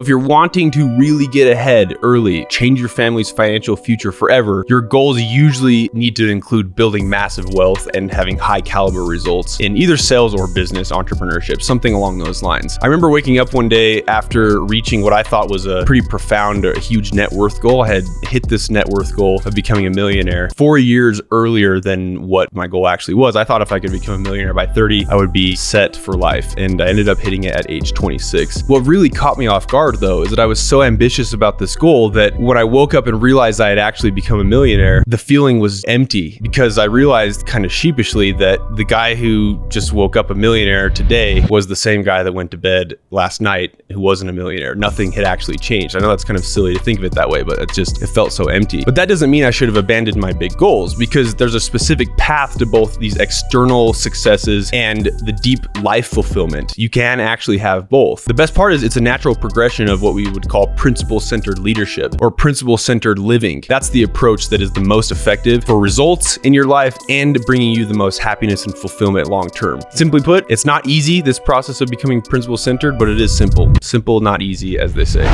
you're wanting to really get ahead early, change your family's financial future forever, your goals usually need to include building massive wealth and having high caliber results in either sales or business entrepreneurship, something along those lines. I remember waking up one day after reaching what I thought was a pretty profound, huge net worth goal. I had hit this net worth goal of becoming a millionaire 4 years earlier than what my goal actually was. I thought if I could become a millionaire by 30, I would be set for life. And I ended up hitting it at age 26. What really caught me off guard though, is that I was so ambitious about this goal that when I woke up and realized I had actually become a millionaire, the feeling was empty, because I realized kind of sheepishly that the guy who just woke up a millionaire today was the same guy that went to bed last night who wasn't a millionaire. Nothing had actually changed. I know that's kind of silly to think of it that way, but it felt so empty. But that doesn't mean I should have abandoned my big goals, because there's a specific path to both these external successes and the deep life fulfillment. You can actually have both. The best part is it's a natural progression of what we would call principle-centered leadership or principle-centered living. That's the approach that is the most effective for results in your life and bringing you the most happiness and fulfillment long term. Simply put, it's not easy, this process of becoming principle-centered, but it is simple. Simple, not easy, as they say.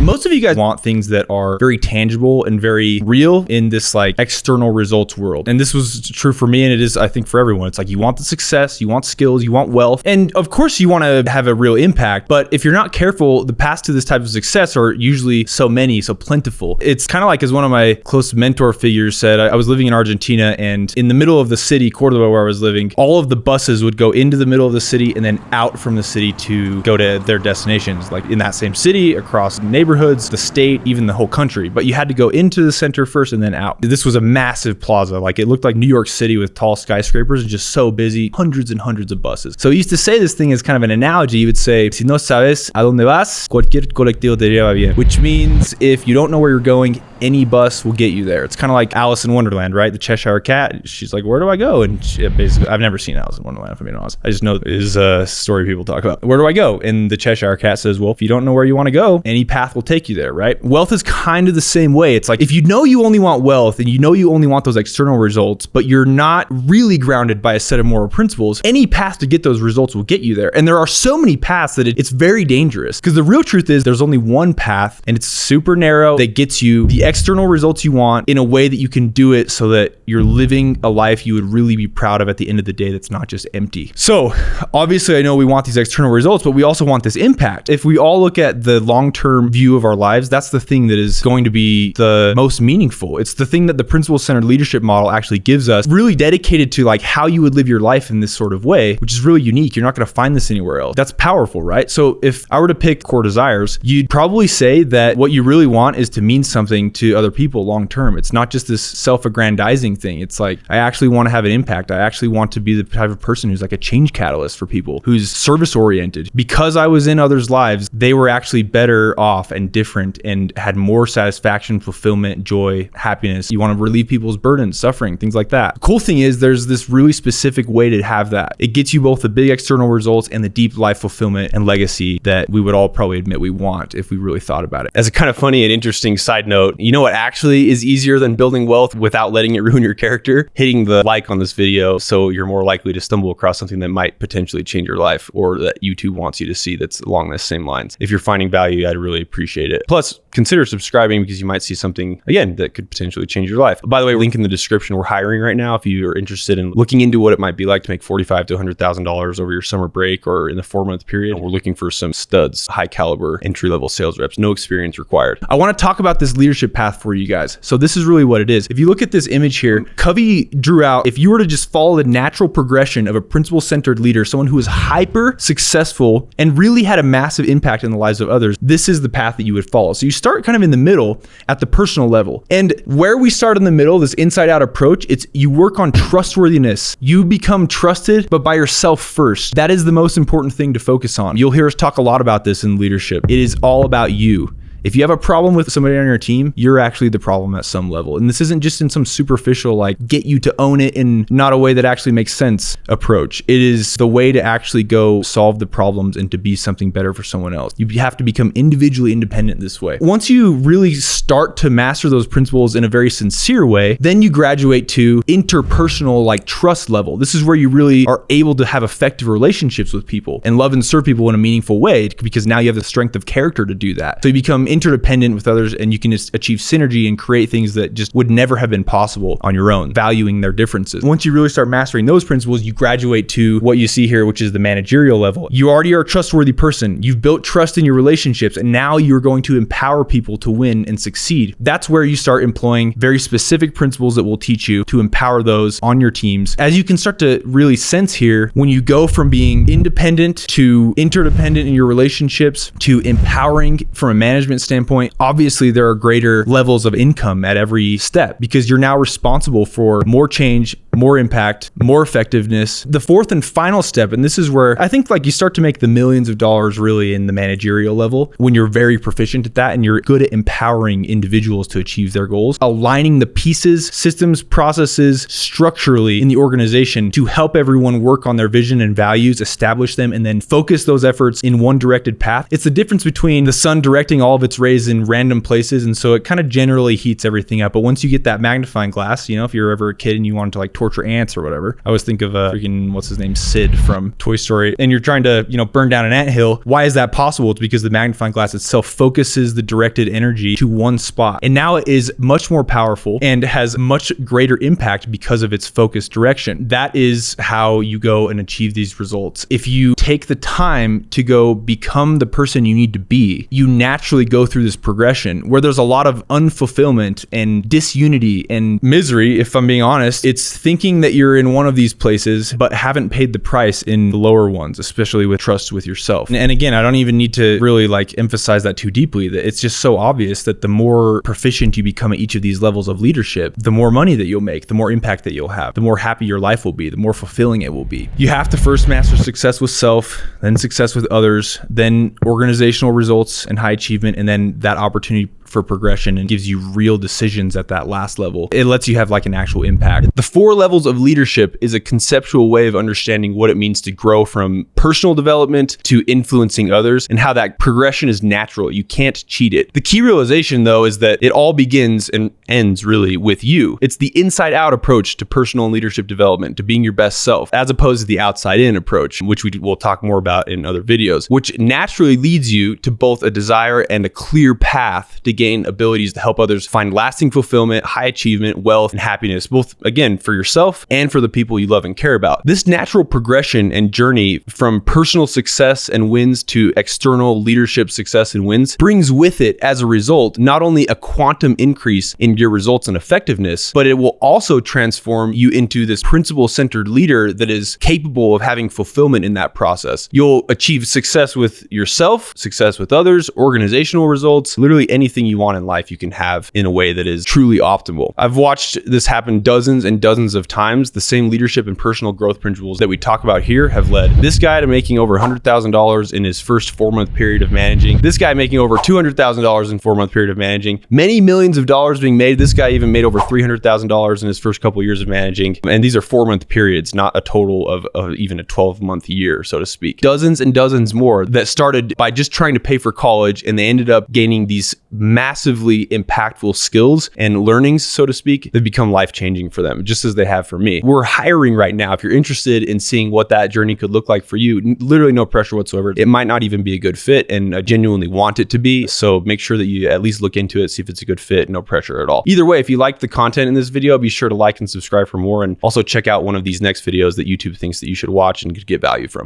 Most of you guys want things that are very tangible and very real in this like external results world. And this was true for me, and it is, I think, for everyone. It's like you want the success, you want skills, you want wealth, and of course you want to have a real impact. But if you're not careful, the paths to this type of success are usually so many, so plentiful. It's kind of like, as one of my close mentor figures said, I was living in Argentina, and in the middle of the city, Cordoba, where I was living, all of the buses would go into the middle of the city and then out from the city to go to their destinations, like in that same city, across neighborhoods, the state, even the whole country. But you had to go into the center first and then out. This was a massive plaza. Like, it looked like New York City with tall skyscrapers and just so busy, hundreds and hundreds of buses. So he used to say this thing as kind of an analogy. He would say, si no sabes a dónde vas, cualquier colectivo te lleva bien, which means if you don't know where you're going, any bus will get you there. It's kind of like Alice in Wonderland, right? The Cheshire Cat. She's like, where do I go? And she, basically, I've never seen Alice in Wonderland, if I'm being honest. I just know it is a story people talk about. Where do I go? And the Cheshire Cat says, well, if you don't know where you want to go, any path will take you there, right? Wealth is kind of the same way. It's like, if you know you only want wealth and you know you only want those external results, but you're not really grounded by a set of moral principles, any path to get those results will get you there. And there are so many paths that it's very dangerous, because the real truth is there's only one path, and it's super narrow, that gets you the external results you want in a way that you can do it so that you're living a life you would really be proud of at the end of the day, that's not just empty. So obviously I know we want these external results, but we also want this impact. If we all look at the long-term view of our lives, that's the thing that is going to be the most meaningful. It's the thing that the principle-centered leadership model actually gives us, really dedicated to like how you would live your life in this sort of way, which is really unique. You're not going to find this anywhere else. That's powerful, right? So if I were to pick core desires, you'd probably say that what you really want is to mean something to other people long term. It's not just this self-aggrandizing thing. It's like, I actually want to have an impact. I actually want to be the type of person who's like a change catalyst for people, who's service oriented. Because I was in others' lives, they were actually better off and different and had more satisfaction, fulfillment, joy, happiness. You want to relieve people's burdens, suffering, things like that. The cool thing is there's this really specific way to have that. It gets you both the big external results and the deep life fulfillment and legacy that we would all probably admit we want if we really thought about it. As a kind of funny and interesting side note, you know what actually is easier than building wealth without letting it ruin your character? Hitting the like on this video, so you're more likely to stumble across something that might potentially change your life, or that YouTube wants you to see that's along the same lines. If you're finding value, I'd really appreciate it. Plus, consider subscribing, because you might see something, again, that could potentially change your life. By the way, link in the description. We're hiring right now if you are interested in looking into what it might be like to make $45,000 to $100,000 over your summer break or in the 4-month period. We're looking for some studs, high caliber, entry-level sales reps, no experience required. I want to talk about this leadership path for you guys. So this is really what it is. If you look at this image here, Covey drew out, if you were to just follow the natural progression of a principle-centered leader, someone who is hyper successful and really had a massive impact in the lives of others, this is the path that you would follow. So you start kind of in the middle at the personal level. And where we start in the middle, this inside out approach, it's you work on trustworthiness. You become trusted, but by yourself first. That is the most important thing to focus on. You'll hear us talk a lot about this in leadership. It is all about you. If you have a problem with somebody on your team, you're actually the problem at some level. And this isn't just in some superficial, like get you to own it in not a way that actually makes sense approach. It is the way to actually go solve the problems and to be something better for someone else. You have to become individually independent this way. Once you really start to master those principles in a very sincere way, then you graduate to interpersonal like trust level. This is where you really are able to have effective relationships with people and love and serve people in a meaningful way, because now you have the strength of character to do that. So you become interdependent with others and you can just achieve synergy and create things that just would never have been possible on your own, valuing their differences. Once you really start mastering those principles, you graduate to what you see here, which is the managerial level. You already are a trustworthy person. You've built trust in your relationships, and now you're going to empower people to win and succeed. That's where you start employing very specific principles that will teach you to empower those on your teams. As you can start to really sense here, when you go from being independent to interdependent in your relationships to empowering from a management standpoint, obviously there are greater levels of income at every step because you're now responsible for more change, more impact, more effectiveness. The fourth and final step, and this is where I think like you start to make the millions of dollars really in the managerial level when you're very proficient at that and you're good at empowering individuals to achieve their goals, aligning the pieces, systems, processes structurally in the organization to help everyone work on their vision and values, establish them, and then focus those efforts in one directed path. It's the difference between the sun directing all of its rays in random places, and so it kind of generally heats everything up. But once you get that magnifying glass, you know, if you're ever a kid and you wanted to like torture ants or whatever, I always think of freaking, what's his name, Sid from Toy Story, and you're trying to, you know, burn down an anthill. Why is that possible? It's because the magnifying glass itself focuses the directed energy to one spot, and now it is much more powerful and has much greater impact because of its focused direction. That is how you go and achieve these results. If you take the time to go become the person you need to be, you naturally go through this progression where there's a lot of unfulfillment and disunity and misery. If I'm being honest, it's thinking that you're in one of these places but haven't paid the price in the lower ones, especially with trust with yourself. And again, I don't even need to really like emphasize that too deeply, that it's just so obvious that the more proficient you become at each of these levels of leadership, the more money that you'll make, the more impact that you'll have, the more happy your life will be, the more fulfilling it will be. You have to first master success with self, then success with others, then organizational results and high achievement, and then that opportunity for progression, and gives you real decisions at that last level. It lets you have like an actual impact. The 4 levels of leadership is a conceptual way of understanding what it means to grow from personal development to influencing others, and how that progression is natural. You can't cheat it. The key realization though is that it all begins and ends really with you. It's the inside out approach to personal and leadership development, to being your best self, as opposed to the outside in approach, which we will talk more about in other videos, which naturally leads you to both a desire and a clear path to gain abilities to help others find lasting fulfillment, high achievement, wealth, and happiness, both again for yourself and for the people you love and care about. This natural progression and journey from personal success and wins to external leadership success and wins brings with it, as a result, not only a quantum increase in your results and effectiveness, but it will also transform you into this principle-centered leader that is capable of having fulfillment in that process. You'll achieve success with yourself, success with others, organizational results, literally anything you want in life you can have in a way that is truly optimal. I've watched this happen dozens and dozens of times. The same leadership and personal growth principles that we talk about here have led this guy to making over $100,000 in his first 4-month period of managing. This guy making over $200,000 in 4-month period of managing. Many millions of dollars being made. This guy even made over $300,000 in his first couple of years of managing. And these are 4-month periods, not a total of even a 12-month year, so to speak. Dozens and dozens more that started by just trying to pay for college, and they ended up gaining these massively impactful skills and learnings, so to speak, that become life-changing for them, just as they have for me. We're hiring right now. If you're interested in seeing what that journey could look like for you, literally no pressure whatsoever. It might not even be a good fit, and I genuinely want it to be. So make sure that you at least look into it, see if it's a good fit. No pressure at all. Either way, if you liked the content in this video, be sure to like and subscribe for more, and also check out one of these next videos that YouTube thinks that you should watch and get value from.